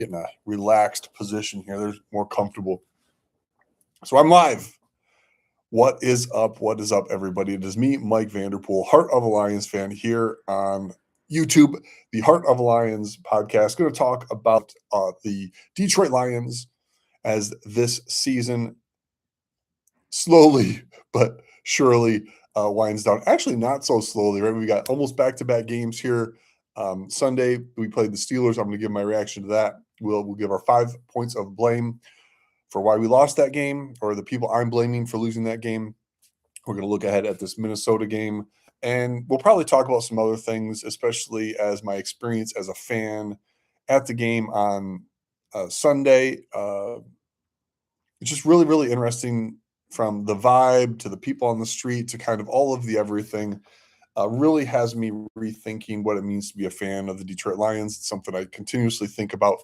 in a relaxed position here. They're more comfortable. So I'm live. What is up? What is up, everybody? It is me, Mike Vanderpool, Heart of a Lions fan here on YouTube, the Heart of a Lions podcast. Going to talk about the Detroit Lions as this season slowly but surely winds down. Actually, not so slowly, right? We got almost back-to-back games here. Sunday, we played the Steelers. I'm going to give my reaction to that. We'll give our 5 points of blame for why we lost that game, or the people I'm blaming for losing that game. We're going to look ahead at this Minnesota game, and we'll probably talk about some other things, especially as my experience as a fan at the game on Sunday. It's just really, really interesting, from the vibe to the people on the street to kind of all of the everything. Really has me rethinking what it means to be a fan of the Detroit Lions. It's something I continuously think about.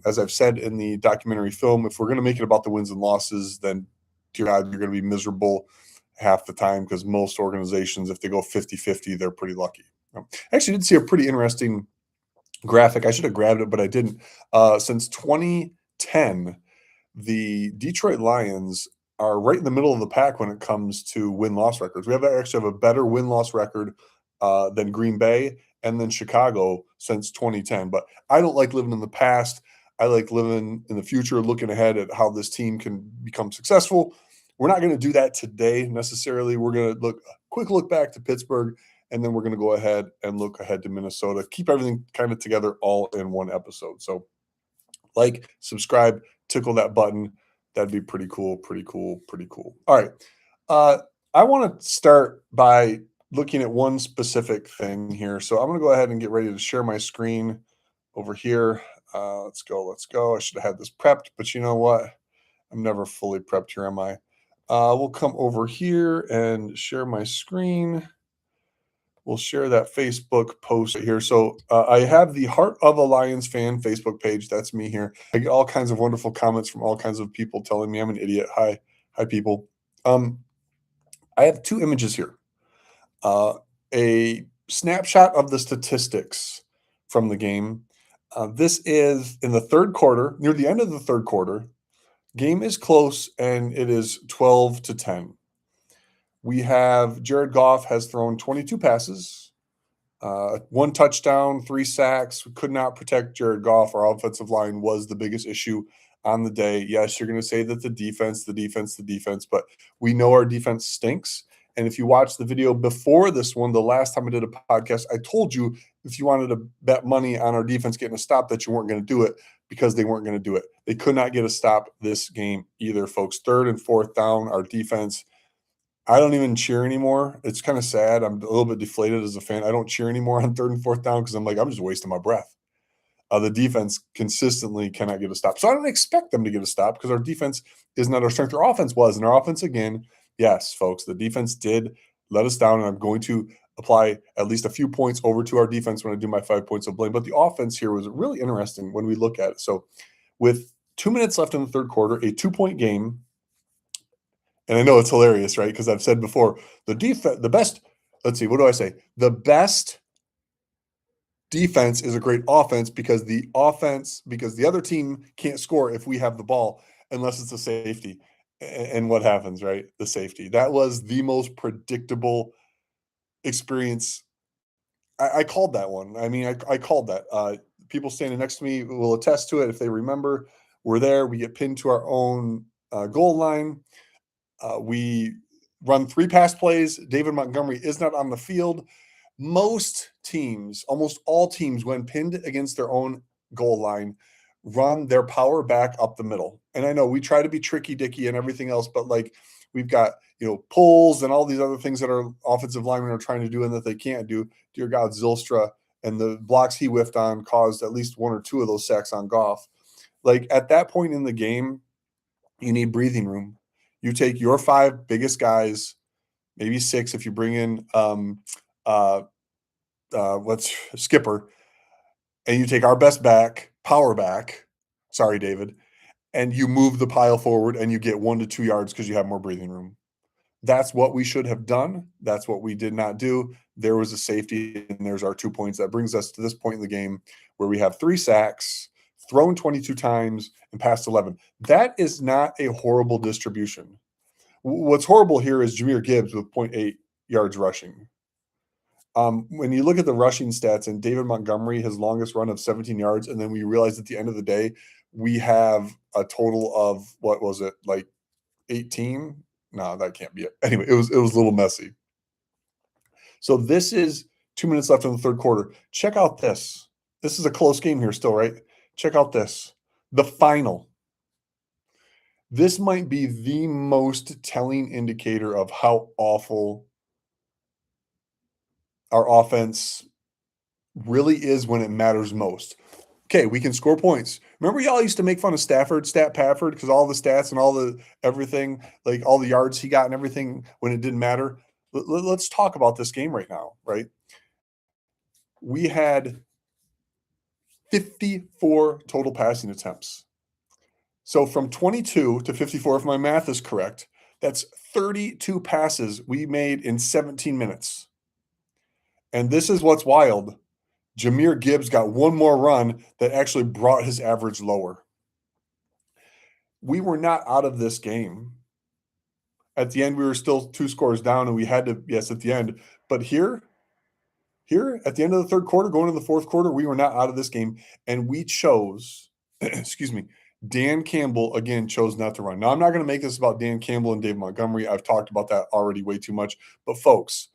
As I've said in the documentary film, if we're going to make it about the wins and losses, then dear God, you're going to be miserable half the time, because most organizations, if they go 50-50, they're pretty lucky. I actually did see a pretty interesting graphic. I should have grabbed it, but I didn't. Since 2010, the Detroit Lions are right in the middle of the pack when it comes to win-loss records. We actually have a better win-loss record than Green Bay and then Chicago since 2010. But I don't like living in the past. I like living in the future, looking ahead at how this team can become successful. We're not going to do that today necessarily. We're going to quick look back to Pittsburgh, and then we're going to go ahead and look ahead to Minnesota. Keep everything kind of together all in one episode. So like, subscribe, tickle that button. That'd be pretty cool, pretty cool, pretty cool. All right. I want to start by looking at one specific thing here. So I'm going to go ahead and get ready to share my screen over here. Let's go. I should have had this prepped, but you know what? I'm never fully prepped here, am I? We'll come over here and share my screen. We'll share that Facebook post right here. So I have the Heart of a Lions fan Facebook page. That's me here. I get all kinds of wonderful comments from all kinds of people telling me I'm an idiot. Hi, people. I have 2 images here. A snapshot of the statistics from the game. This is in the third quarter, near the end of the third quarter. Game is close, and it is 12-10. We have Jared Goff has thrown 22 passes, 1 touchdown, 3 sacks. We could not protect Jared Goff. Our offensive line was the biggest issue on the day. Yes, you're going to say that the defense, but we know our defense stinks. And if you watch the video before this one, the last time I did a podcast, I told you if you wanted to bet money on our defense getting a stop, that you weren't going to do it, because they weren't going to do it. They could not get a stop this game either, folks. 3rd and 4th down, our defense, I don't even cheer anymore. It's kind of sad. I'm a little bit deflated as a fan. I don't cheer anymore on 3rd and 4th down, because I'm like, I'm just wasting my breath. The defense consistently cannot get a stop. So I don't expect them to get a stop, because our defense is not our strength. Our offense was. And our offense, again, yes, folks, the defense did let us down. And I'm going to apply at least a few points over to our defense when I do my 5 points of blame. But the offense here was really interesting when we look at it. So with 2 minutes left in the third quarter, a 2-point game. And I know it's hilarious, right? Because I've said before, the best defense is a great offense, because the other team can't score if we have the ball, unless it's a safety. And what happens, right? The safety. That was the most predictable experience. I called that one. I mean, I called that. People standing next to me will attest to it if they remember. We're there. We get pinned to our own goal line. We run 3 pass plays. David Montgomery is not on the field. Most teams, almost all teams, when pinned against their own goal line, run their power back up the middle. And I know we try to be tricky dicky and everything else, but like, we've got, pulls and all these other things that our offensive linemen are trying to do and that they can't do. Dear God, Zylstra and the blocks he whiffed on caused at least 1 or 2 of those sacks on Goff. Like, at that point in the game, you need breathing room. You take your 5 biggest guys, maybe 6 if you bring in Skipper, and you take our best back, power back, sorry, David, and you move the pile forward and you get 1 to 2 yards because you have more breathing room. That's what we should have done. That's what we did not do. There was a safety, and there's our 2 points. That brings us to this point in the game where we have 3 sacks, thrown 22 times, and passed 11. That is not a horrible distribution. What's horrible here is Jahmyr Gibbs with 0.8 yards rushing. When you look at the rushing stats and David Montgomery, his longest run of 17 yards, and then we realize at the end of the day, we have a total of what was it, like 18? No, that can't be it. Anyway, it was a little messy. So this is 2 minutes left in the third quarter. Check out this. This is a close game here still, right? Check out this. The final. This might be the most telling indicator of how awful our offense really is when it matters most. Okay, we can score points. Remember, y'all used to make fun of Stafford, Stat Pafford, because all the stats and all the everything, like all the yards he got and everything when it didn't matter. Let's talk about this game right now, right? We had 54 total passing attempts. So from 22 to 54, if my math is correct, that's 32 passes we made in 17 minutes. And this is what's wild. Jahmyr Gibbs got one more run that actually brought his average lower. We were not out of this game. At the end, we were still 2 scores down, and we had to, yes, at the end. But here, at the end of the third quarter, going into the fourth quarter, we were not out of this game, and we chose, excuse me, Dan Campbell, again, chose not to run. Now, I'm not going to make this about Dan Campbell and Dave Montgomery. I've talked about that already way too much. But, folks,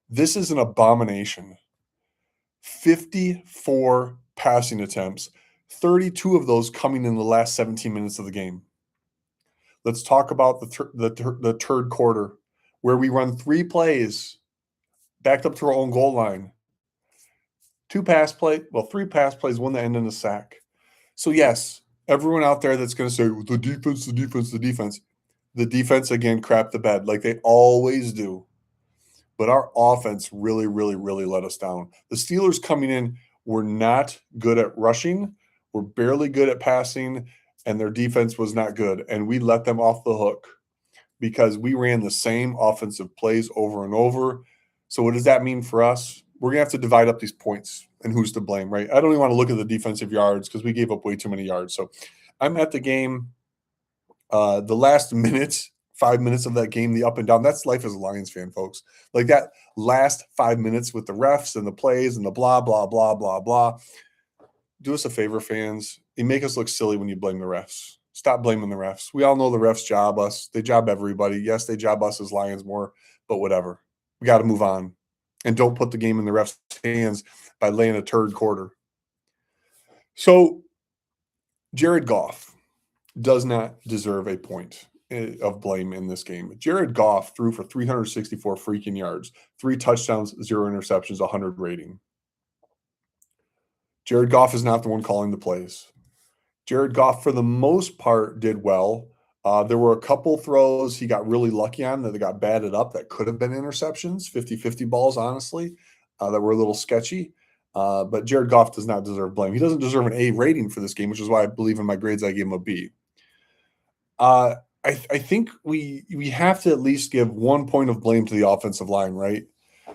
this is an abomination. 54 passing attempts, 32 of those coming in the last 17 minutes of the game. Let's talk about the third quarter, where we run 3 plays backed up to our own goal line. 3 pass plays, one that end in a sack. So, yes, everyone out there that's going to say, the defense, the defense, again, crap the bed like they always do. But our offense really, really, really let us down. The Steelers coming in were not good at rushing, were barely good at passing, and their defense was not good. And we let them off the hook because we ran the same offensive plays over and over. So what does that mean for us? We're going to have to divide up these points and who's to blame, right? I don't even want to look at the defensive yards because we gave up way too many yards. So I'm at the game. The last minute, 5 minutes of that game, the up and down, that's life as a Lions fan, folks. Like that last 5 minutes with the refs and the plays and the blah, blah, blah, blah, blah. Do us a favor, fans. You make us look silly when you blame the refs. Stop blaming the refs. We all know the refs job us. They job everybody. Yes, they job us as Lions more, but whatever. We got to move on. And don't put the game in the refs' hands by laying a third quarter. So Jared Goff does not deserve a point of blame in this game. Jared Goff threw for 364 freaking yards, 3 touchdowns, 0 interceptions, 100 rating. Jared Goff is not the one calling the plays. Jared Goff, for the most part, did well. There were a couple throws he got really lucky on that they got batted up that could have been interceptions, 50-50 balls, honestly, that were a little sketchy. But Jared Goff does not deserve blame. He doesn't deserve an A rating for this game, which is why I believe in my grades I gave him a B. I think we have to at least give 1 point of blame to the offensive line, right?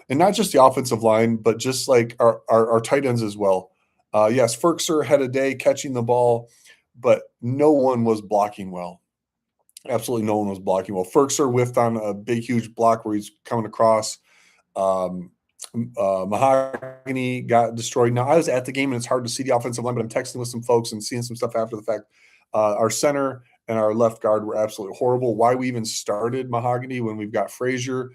And not just the offensive line, but just like our tight ends as well. Yes, Ferkser had a day catching the ball, but no one was blocking well. Absolutely no one was blocking well. Ferkser whiffed on a big, huge block where he's coming across. Mahogany got destroyed. Now, I was at the game, and it's hard to see the offensive line, but I'm texting with some folks and seeing some stuff after the fact. Our center and our left guard were absolutely horrible. Why we even started Mahogany when we've got Frazier,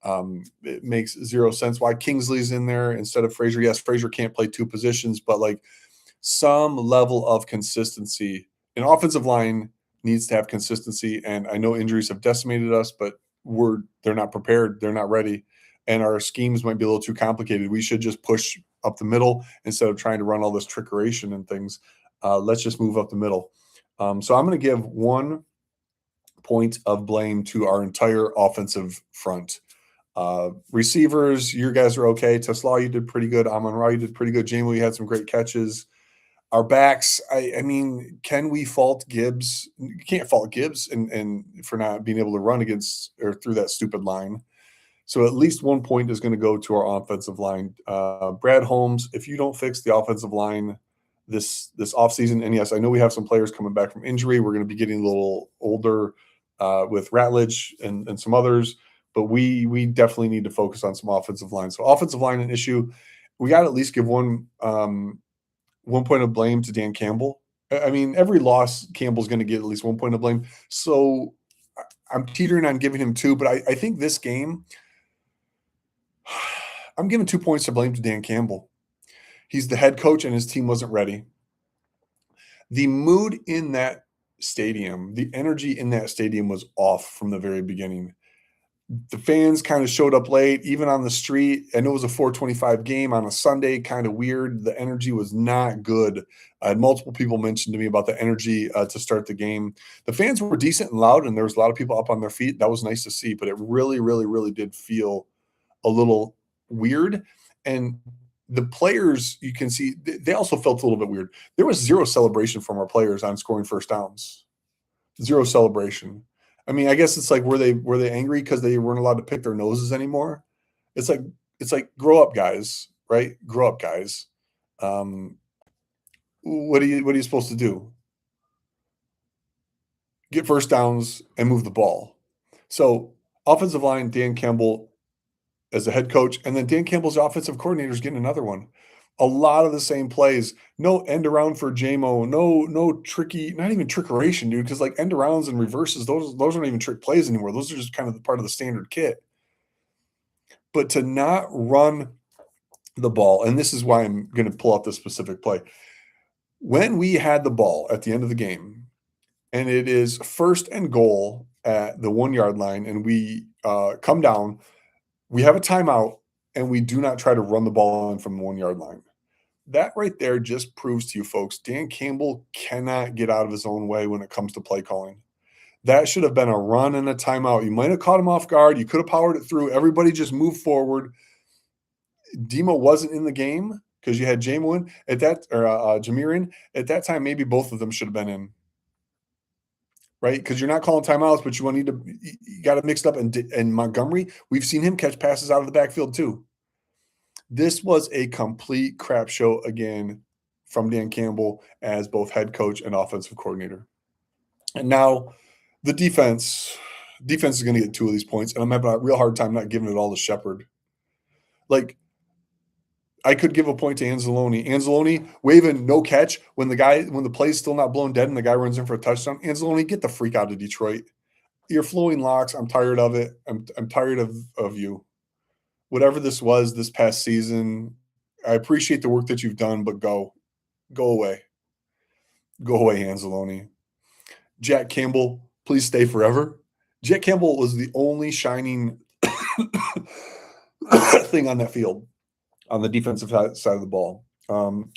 it makes 0 sense. Why Kingsley's in there instead of Frazier. Yes, Frazier can't play 2 positions, but like some level of consistency. An offensive line needs to have consistency, and I know injuries have decimated us, but they're not prepared. They're not ready, and our schemes might be a little too complicated. We should just push up the middle instead of trying to run all this trickeration and things. Let's just move up the middle. So I'm going to give 1 point of blame to our entire offensive front. Receivers, you guys are okay. Tesla, you did pretty good. Amon-Ra, you did pretty good. Jamie, you had some great catches. Our backs, I mean, can we fault Gibbs? You can't fault Gibbs and for not being able to run against or through that stupid line. So at least 1 point is going to go to our offensive line. Brad Holmes, if you don't fix the offensive line, this offseason. And yes, I know we have some players coming back from injury. We're going to be getting a little older with Ratledge and some others, but we definitely need to focus on some offensive line. So offensive line an issue. We got to at least give one point of blame to Dan Campbell. I mean, every loss, Campbell's going to get at least 1 point of blame. So I'm teetering on giving him two, but I think this game, I'm giving 2 points to blame to Dan Campbell. He's the head coach and his team wasn't ready. The mood in that stadium, the energy in that stadium was off from the very beginning. The fans kind of showed up late, even on the street. I know it was a 4:25 game on a Sunday, kind of weird. The energy was not good. I had multiple people mention to me about the energy to start the game. The fans were decent and loud, and there was a lot of people up on their feet. That was nice to see, but it really, really, really did feel a little weird. And the players, you can see, they also felt a little bit weird. There was zero celebration from our players on scoring first downs. Zero celebration. I mean, I guess it's like were they angry because they weren't allowed to pick their noses anymore? It's like grow up, guys, right? Grow up, guys. Um, what are you supposed to do? Get first downs and move the ball. So offensive line, Dan Campbell as a head coach, and then Dan Campbell's offensive coordinator is getting another one. A lot of the same plays. No end around for JMO. No tricky, not even trickeration, dude. Because like end arounds and reverses, those aren't even trick plays anymore. Those are just kind of the part of the standard kit. But to not run the ball, and this is why I'm going to pull out this specific play. When we had the ball at the end of the game, and it is first and goal at the 1 yard line, and we come down, we have a timeout, and we do not try to run the ball in from the 1 yard line. That right there just proves to you folks, Dan Campbell cannot get out of his own way when it comes to play calling. That should have been a run and a timeout. You might have caught him off guard. You could have powered it through. Everybody just moved forward. Demo wasn't in the game because you had Jameson at that, or Jamirin. At that time, maybe both of them should have been in, right? Because you're not calling timeouts, but you got it mixed up. And Montgomery, we've seen him catch passes out of the backfield too. This was a complete crap show again from Dan Campbell as both head coach and offensive coordinator. And now the defense is going to get two of these points, and I'm having a real hard time not giving it all to Shepard. Like, I could give a point to Anzalone. Anzalone waving no catch when the play's still not blown dead and the guy runs in for a touchdown. Anzalone, get the freak out of Detroit. You're flowing locks. I'm tired of it. I'm tired of you. Whatever this was this past season, I appreciate the work that you've done, but go away. Go away, Anzalone. Jack Campbell, please stay forever. Jack Campbell was the only shining thing on that field on the defensive side of the ball.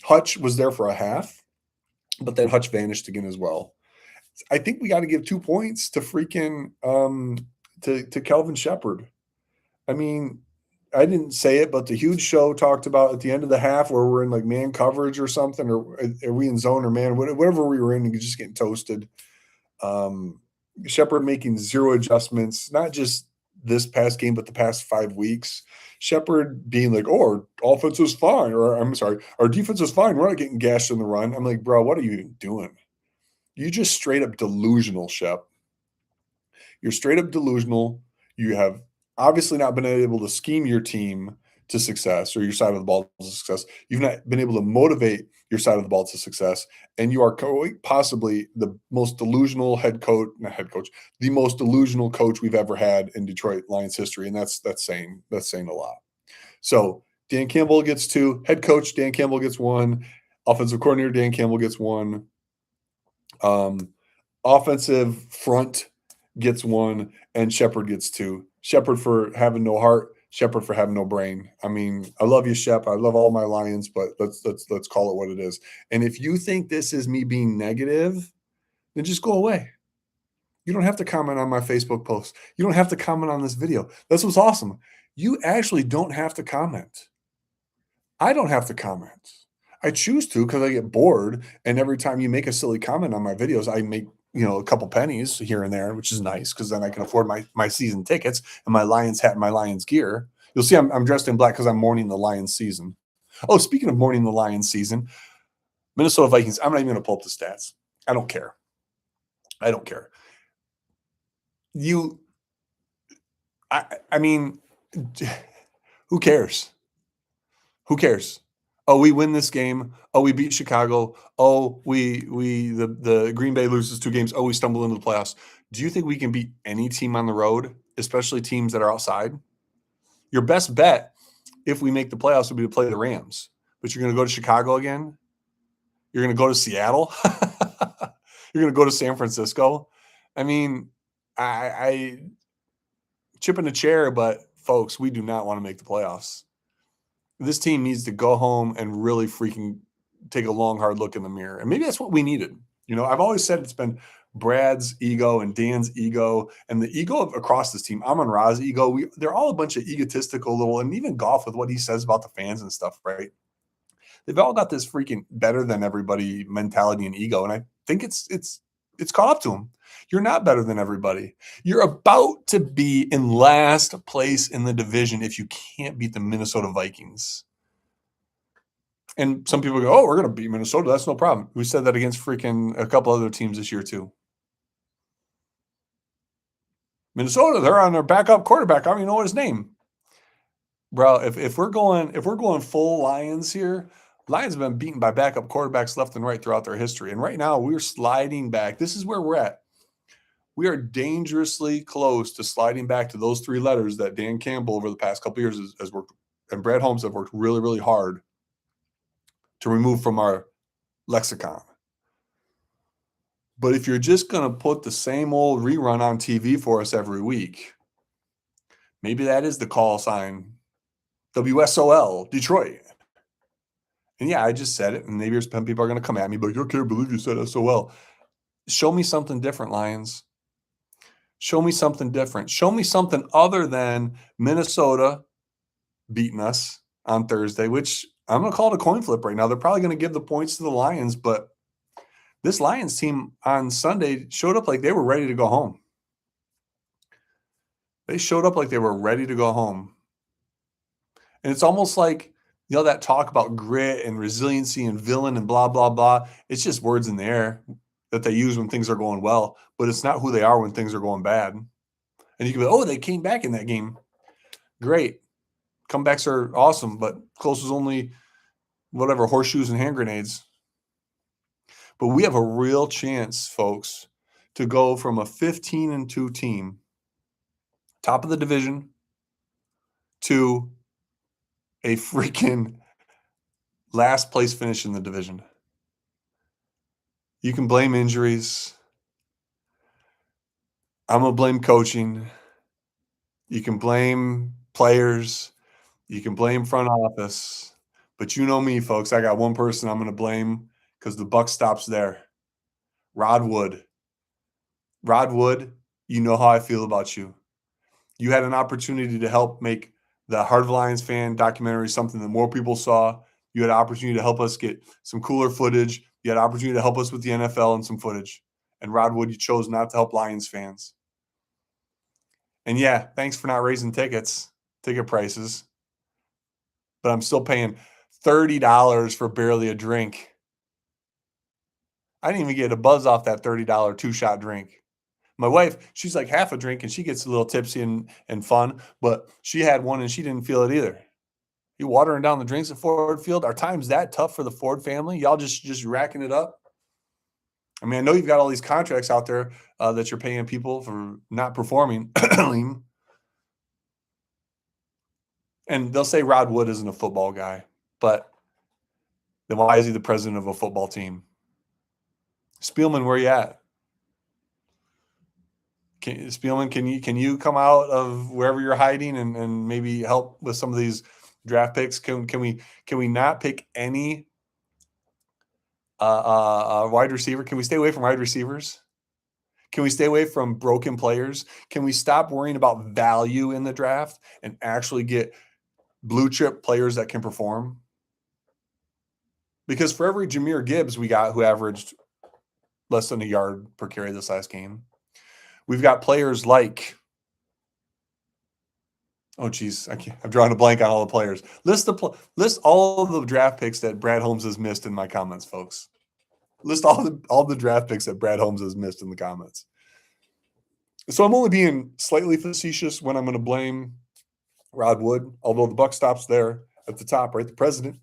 Hutch was there for a half, but then Hutch vanished again as well. I think we got to give 2 points to freaking to Kelvin Shepard. I mean, I didn't say it, but the huge show talked about at the end of the half where we're in like man coverage or something, or are we in zone or man, whatever we were in, just getting toasted. Shepard making zero adjustments, not just this past game, but the past 5 weeks. Shepard being like, oh, our offense was fine, or I'm sorry, our defense was fine. We're not getting gashed in the run. I'm like, bro, what are you even doing? You just straight up delusional, Shep. You're straight up delusional. You have obviously not been able to scheme your team to success or your side of the ball to success. You've not been able to motivate your side of the ball to success. And you are possibly the most delusional the most delusional coach we've ever had in Detroit Lions history. And that's saying a lot. So Dan Campbell gets 2, head coach Dan Campbell gets 1, offensive coordinator Dan Campbell gets 1, offensive front gets 1, and Shepard gets 2. Shepard for having no heart, Shepard for having no brain. I mean, I love you, Shep. I love all my Lions, but let's call it what it is. And if you think this is me being negative, then just go away. You don't have to comment on my Facebook post. You don't have to comment on this video. That's what's awesome. You actually don't have to comment. I don't have to comment. I choose to because I get bored, and every time you make a silly comment on my videos, I make a couple pennies here and there, which is nice because then I can afford my season tickets and my Lions hat and my Lions gear. You'll see I'm dressed in black because I'm mourning the Lions season. Oh, speaking of mourning the Lions season, Minnesota Vikings. I'm not even going to pull up the stats. I don't care. I don't care. You, I mean, who cares? Who cares? Oh, we win this game. Oh, we beat Chicago. Oh, the Green Bay loses 2 games. Oh, we stumble into the playoffs. Do you think we can beat any team on the road, especially teams that are outside? Your best bet, if we make the playoffs, would be to play the Rams. But you're going to go to Chicago again. You're going to go to Seattle. You're going to go to San Francisco. I mean, I chip in a chair, but folks, we do not want to make the playoffs. This team needs to go home and really freaking take a long, hard look in the mirror. And maybe that's what we needed. I've always said it's been Brad's ego and Dan's ego and the ego across this team. Amon Ra's ego. They're all a bunch of egotistical little, and even Goff with what he says about the fans and stuff, right? They've all got this freaking better than everybody mentality and ego. And I think it's caught up to them. You're not better than everybody. You're about to be in last place in the division if you can't beat the Minnesota Vikings. And some people go, oh, we're going to beat Minnesota. That's no problem. We said that against freaking a couple other teams this year too. Minnesota, they're on their backup quarterback. I don't even know what his name. Bro, if we're going full Lions here, Lions have been beaten by backup quarterbacks left and right throughout their history. And right now we're sliding back. This is where we're at. We are dangerously close to sliding back to those 3 letters that Dan Campbell over the past couple of years has worked, and Brad Holmes have worked really, really hard to remove from our lexicon. But if you're just going to put the same old rerun on TV for us every week, maybe that is the call sign. WSOL, Detroit. And yeah, I just said it, and maybe some people are going to come at me, but I can't believe you said SOL. Show me something different, Lions. Show me something different. Show me something other than Minnesota beating us on Thursday, which I'm going to call it a coin flip right now. They're probably going to give the points to the Lions, but this Lions team on Sunday showed up like they were ready to go home. They showed up like they were ready to go home. And it's almost like, that talk about grit and resiliency and villain and blah, blah, blah. It's just words in the air that they use when things are going well, but it's not who they are when things are going bad. And you can be, oh, they came back in that game. Great. Comebacks are awesome, but close was only whatever, horseshoes and hand grenades. But we have a real chance, folks, to go from a 15-2 team, top of the division, to a freaking last place finish in the division. You can blame injuries. I'm going to blame coaching. You can blame players. You can blame front office. But you know me, folks. I got one person I'm going to blame because the buck stops there. Rod Wood. Rod Wood, you know how I feel about you. You had an opportunity to help make the Heart of Lions fan documentary something that more people saw. You had an opportunity to help us get some cooler footage. You had an opportunity to help us with the NFL and some footage. And Rod Wood, you chose not to help Lions fans. And yeah, thanks for not raising ticket prices. But I'm still paying $30 for barely a drink. I didn't even get a buzz off that $30 2-shot drink. My wife, she's like half a drink and she gets a little tipsy and fun, but she had one and she didn't feel it either. You watering down the drinks at Ford Field? Are times that tough for the Ford family? Y'all just racking it up? I mean, I know you've got all these contracts out there that you're paying people for not performing. And they'll say Rod Wood isn't a football guy, but then why is he the president of a football team? Spielman, where you at? Spielman, can you come out of wherever you're hiding and maybe help with some of these draft picks? Can we not pick any wide receiver? Can we stay away from wide receivers? Can we stay away from broken players? Can we stop worrying about value in the draft and actually get blue chip players that can perform? Because for every Jahmyr Gibbs we got who averaged less than a yard per carry this last game, we've got players like Oh, geez, I'm drawing a blank on all the players. List all of the draft picks that Brad Holmes has missed in my comments, folks. List all the draft picks that Brad Holmes has missed in the comments. So I'm only being slightly facetious when I'm going to blame Rod Wood, although the buck stops there at the top, right? The president.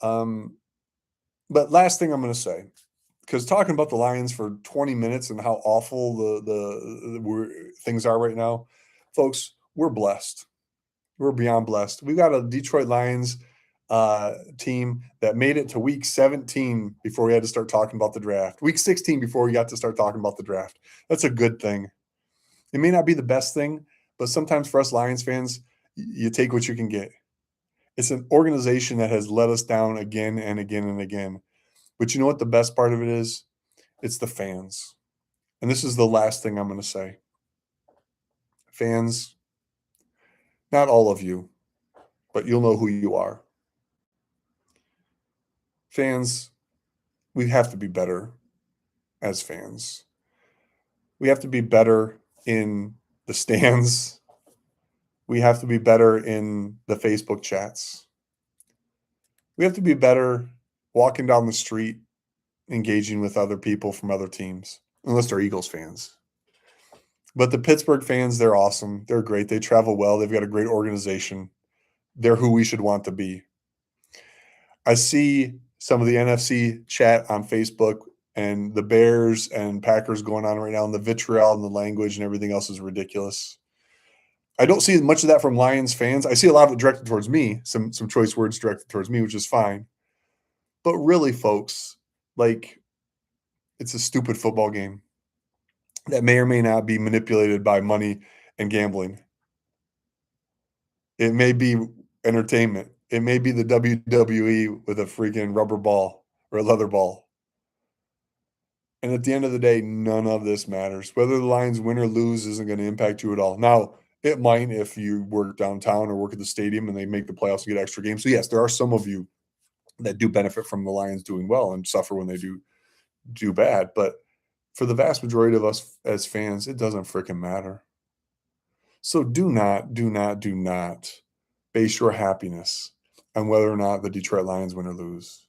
But last thing I'm going to say, because talking about the Lions for 20 minutes and how awful things are right now, folks, we're blessed. We're beyond blessed. We've got a Detroit Lions team that made it to week 17 before we had to start talking about the draft. Week 16 before we got to start talking about the draft. That's a good thing. It may not be the best thing, but sometimes for us Lions fans, you take what you can get. It's an organization that has let us down again and again and again. But you know what the best part of it is? It's the fans. And this is the last thing I'm going to say. Fans, not all of you, but you'll know who you are. Fans, we have to be better as fans. We have to be better in the stands. We have to be better in the Facebook chats. We have to be better walking down the street, engaging with other people from other teams, unless they're Eagles fans. But the Pittsburgh fans, they're awesome. They're great. They travel well. They've got a great organization. They're who we should want to be. I see some of the NFC chat on Facebook and the Bears and Packers going on right now, and the vitriol and the language and everything else is ridiculous. I don't see much of that from Lions fans. I see a lot of it directed towards me, some choice words directed towards me, which is fine. But really, folks, like, it's a stupid football game that may or may not be manipulated by money and gambling. It may be entertainment. It may be the WWE with a freaking rubber ball or a leather ball. And at the end of the day, none of this matters. Whether the Lions win or lose isn't going to impact you at all. Now, it might if you work downtown or work at the stadium and they make the playoffs and get extra games. So, yes, there are some of you that do benefit from the Lions doing well and suffer when they do bad. But for the vast majority of us as fans, it doesn't freaking matter. So do not base your happiness on whether or not the Detroit Lions win or lose.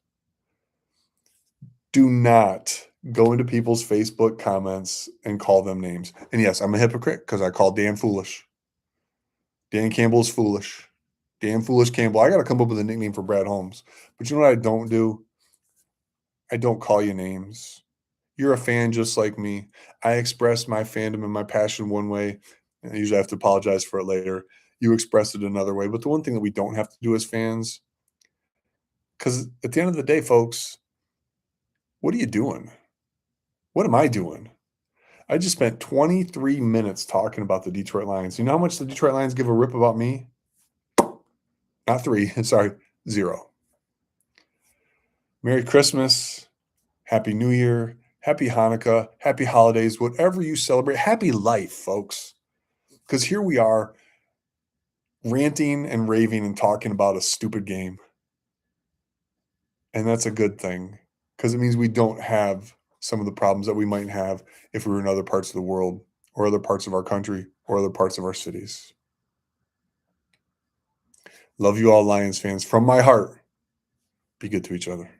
Do not go into people's Facebook comments and call them names. And yes, I'm a hypocrite because I call Dan foolish. Dan Campbell's foolish. Dan Foolish Campbell. I got to come up with a nickname for Brad Holmes. But you know what I don't do? I don't call you names. You're a fan just like me. I express my fandom and my passion one way, and I usually have to apologize for it later. You express it another way. But the one thing that we don't have to do as fans, because at the end of the day, folks, what are you doing? What am I doing? I just spent 23 minutes talking about the Detroit Lions. You know how much the Detroit Lions give a rip about me? Not 3, sorry, 0. Merry Christmas, Happy New Year, Happy Hanukkah, Happy Holidays, whatever you celebrate. Happy life, folks. Because here we are ranting and raving and talking about a stupid game. And that's a good thing because it means we don't have some of the problems that we might have if we were in other parts of the world or other parts of our country or other parts of our cities. Love you all, Lions fans. From my heart, be good to each other.